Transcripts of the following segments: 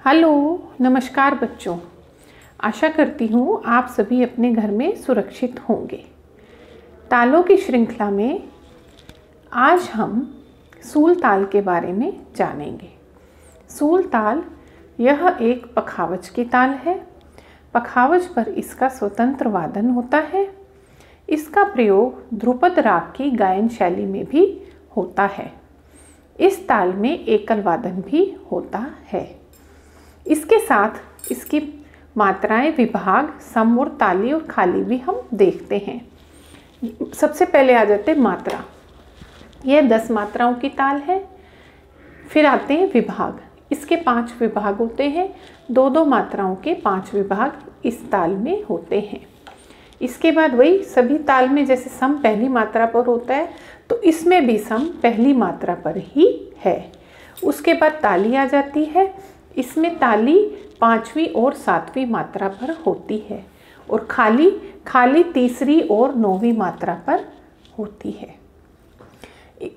Hello, नमस्कार बच्चों। आशा करती हूँ आप सभी अपने घर में सुरक्षित होंगे। तालों की श्रृंखला में आज हम सूल ताल के बारे में जानेंगे। सूल ताल यह एक पखावज की ताल है। पखावज पर इसका स्वतंत्र वादन होता है। इसका प्रयोग ध्रुपद राग की गायन शैली में भी होता है। इस ताल में एकल वादन भी होता है। इसके साथ इसकी मात्राएं, विभाग, सम और ताली और खाली भी हम देखते हैं। सबसे पहले आ जाते हैं मात्रा। यह 10 मात्राओं की ताल है। फिर आते हैं विभाग। इसके 5 विभाग होते हैं। 2-2 मात्राओं के 5 विभाग इस ताल में होते हैं। इसके बाद वही सभी ताल में जैसे सम पहली मात्रा पर होता है, तो इसमें भी सम पहली मात्रा पर ही है। उसके बाद ताली आ जाती है। इसमें ताली 5वीं और 7वीं मात्रा पर होती है और खाली 3री और 9वीं मात्रा पर होती है।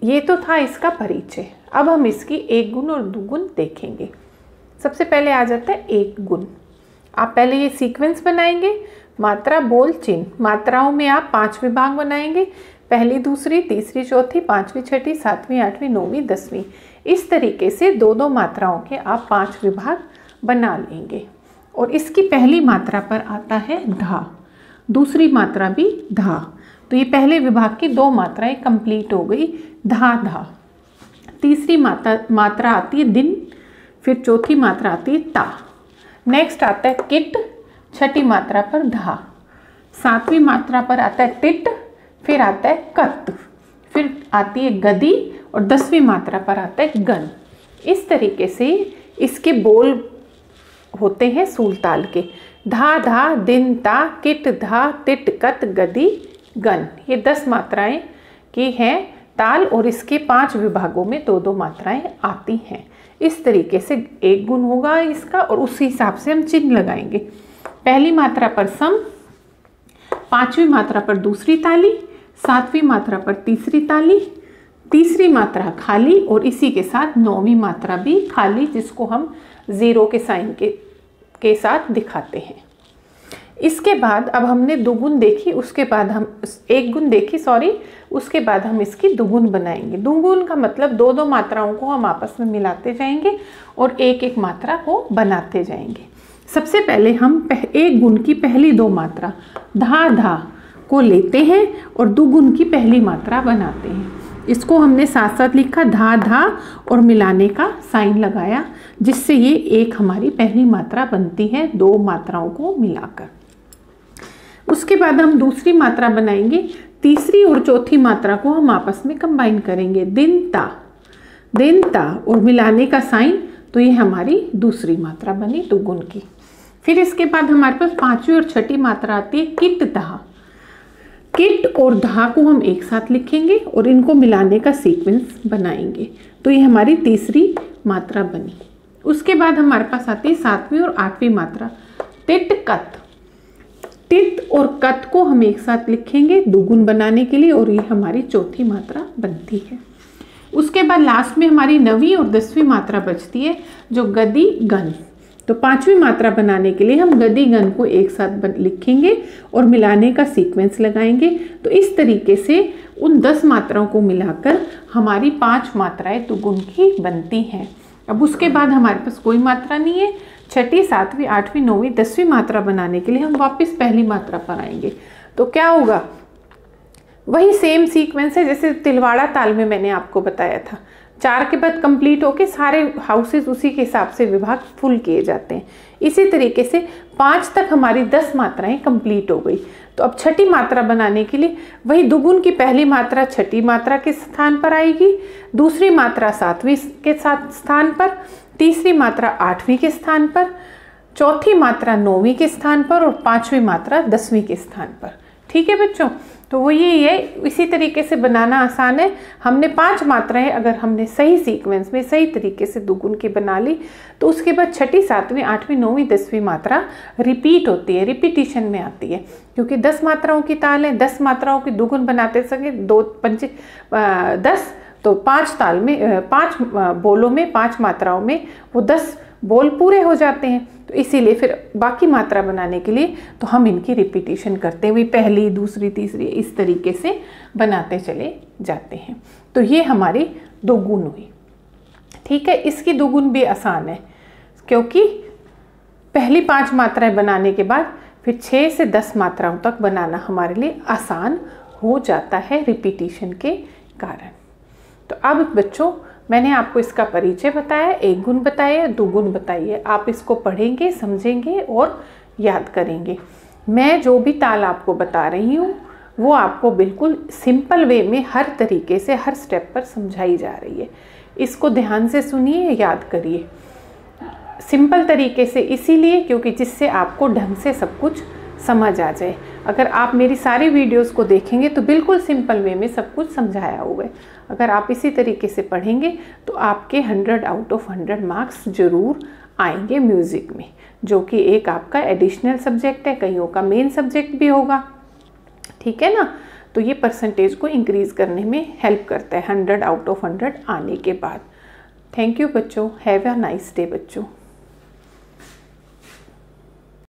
ये तो था इसका परिचय। अब हम इसकी एक गुण और दुगुन देखेंगे। सबसे पहले आ जाता है एक गुण। आप पहले ये सीक्वेंस बनाएंगे, मात्रा, बोल, चिन्ह। मात्राओं में आप 5 विभाग बनाएंगे, पहली, दूसरी, तीसरी, चौथी, 5वीं, 6ठी, 7वीं, 8वीं, 9वीं, 10वीं। इस तरीके से 2-2 मात्राओं के आप 5 विभाग बना लेंगे। और इसकी पहली मात्रा पर आता है धा, दूसरी मात्रा भी धा। तो ये पहले विभाग की 2 मात्राएं कंप्लीट हो गई। धा धा। तीसरी मात्रा आती है दिन, फिर चौथी मात्रा आती है ता। नेक्स्ट आता है किट, छठी मात्रा पर धा। 7वीं मात्रा पर आता है टिट, फिर आता है कत, फिर आती है गदी और 10वीं मात्रा पर आता है गन। इस तरीके से इसके बोल होते हैं सूल ताल के। धा धा, दिन, ता, किट, धा, तिट, कत, गदी, गन। ये 10 मात्राएं की हैं ताल और इसके 5 विभागों में 2-2 मात्राएं आती हैं। इस तरीके से एक गुण होगा इसका और उसी हिसाब से हम चिन्ह लगाएंगे। पहली मात्रा पर सम, 5वीं मात्रा पर दूसरी ताली, 7वीं मात्रा पर तीसरी ताली, तीसरी मात्रा खाली और इसी के साथ 9वीं मात्रा भी खाली, जिसको हम 0 के साइन के साथ दिखाते हैं। इसके बाद अब हमने दुगुन देखी, उसके बाद हम एक गुण देखी, उसके बाद हम इसकी दुगुन बनाएंगे। दुगुन का मतलब 2-2 मात्राओं को हम आपस में मिलाते जाएंगे और एक मात्रा को बनाते जाएंगे। सबसे पहले हम एक गुण की पहली 2 मात्रा धा धा को लेते हैं और दुगुन की पहली मात्रा बनाते हैं। इसको हमने साथ साथ लिखा धा धा और मिलाने का साइन लगाया, जिससे ये एक हमारी पहली मात्रा बनती है 2 मात्राओं को मिलाकर। उसके बाद हम दूसरी मात्रा बनाएंगे। तीसरी और चौथी मात्रा को हम आपस में कंबाइन करेंगे। दिन ता और मिलाने का साइन, तो ये हमारी दूसरी मात्रा बनी दुगुन की। फिर इसके बाद हमारे पास 5वीं और 6ठी मात्रा आती है किट धा। किट और धा को हम एक साथ लिखेंगे और इनको मिलाने का सीक्वेंस बनाएंगे, तो ये हमारी तीसरी मात्रा बनी। उसके बाद हमारे पास आती है 7वीं और 8वीं मात्रा तिट कत। तिट और कत को हम एक साथ लिखेंगे दुगुन बनाने के लिए और ये हमारी चौथी मात्रा बनती है। उसके बाद लास्ट में हमारी 9वीं और 10वीं मात्रा बचती है, जो गदी गन। तो 5वीं मात्रा बनाने के लिए हम गदी गन को एक साथ लिखेंगे और मिलाने का सीक्वेंस लगाएंगे। तो इस तरीके से उन 10 मात्राओं को मिलाकर हमारी 5 मात्राएं दुगुन की बनती हैं। अब उसके बाद हमारे पास कोई मात्रा नहीं है। 6ठी, 7वीं, 8वीं, 9वीं, 10वीं मात्रा बनाने के लिए हम वापस पहली मात्रा पर आएंगे। तो क्या होगा, वही सेम सीक्वेंस है जैसे तिलवाड़ा ताल में मैंने आपको बताया था। 4 के बाद कंप्लीट होके सारे हाउसेस उसी के हिसाब से विभाग फुल किए जाते हैं। इसी तरीके से 5 तक हमारी 10 मात्राएं कंप्लीट हो गई। तो अब 6ठी मात्रा बनाने के लिए वही दुगुन की पहली मात्रा 6ठी मात्रा के स्थान पर आएगी, दूसरी मात्रा 7वीं के स्थान पर, तीसरी मात्रा 8वीं के स्थान पर, चौथी मात्रा 9वीं के स्थान पर और 5वीं मात्रा 10वीं के स्थान पर। ठीक है बच्चों, तो वो यही है। इसी तरीके से बनाना आसान है। हमने 5 मात्राएं अगर हमने सही सीक्वेंस में सही तरीके से दुगुन की बना ली, तो उसके बाद 6ठी, 7वीं, 8वीं, 9वीं, 10वीं मात्रा रिपीट होती है, रिपीटिशन में आती है। क्योंकि 10 मात्राओं की ताल है, 10 मात्राओं की दुगुन बनाते सके 2 5 10 तो 5 ताल में 5 बोलों में 5 मात्राओं में वो 10 बोल पूरे हो जाते हैं। तो इसीलिए फिर बाकी मात्रा बनाने के लिए तो हम इनकी रिपीटिशन करते हुए पहली, दूसरी, तीसरी इस तरीके से बनाते चले जाते हैं। तो ये हमारी दोगुन हुई। ठीक है, इसकी दोगुन भी आसान है, क्योंकि पहली 5 मात्राएं बनाने के बाद फिर 6 से 10 मात्राओं तक बनाना हमारे लिए आसान हो जाता है रिपीटिशन के कारण। तो अब बच्चों, मैंने आपको इसका परिचय बताया, एक गुण बताया, 2 गुण बताइए। आप इसको पढ़ेंगे, समझेंगे और याद करेंगे। मैं जो भी ताल आपको बता रही हूँ वो आपको बिल्कुल सिंपल वे में हर तरीके से हर स्टेप पर समझाई जा रही है। इसको ध्यान से सुनिए, याद करिए सिंपल तरीके से, इसीलिए क्योंकि जिससे आपको ढंग से सब कुछ समझ आ जाए। अगर आप मेरी सारी वीडियोस को देखेंगे तो बिल्कुल सिंपल वे में सब कुछ समझाया हुआ है। अगर आप इसी तरीके से पढ़ेंगे तो आपके 100 आउट ऑफ 100 मार्क्स जरूर आएंगे म्यूज़िक में, जो कि एक आपका एडिशनल सब्जेक्ट है, कईयों का मेन सब्जेक्ट भी होगा। ठीक है ना, तो ये परसेंटेज को इंक्रीज़ करने में हेल्प करता है 100 आउट ऑफ 100 आने के बाद। थैंक यू बच्चों, हैव अ नाइस डे बच्चों।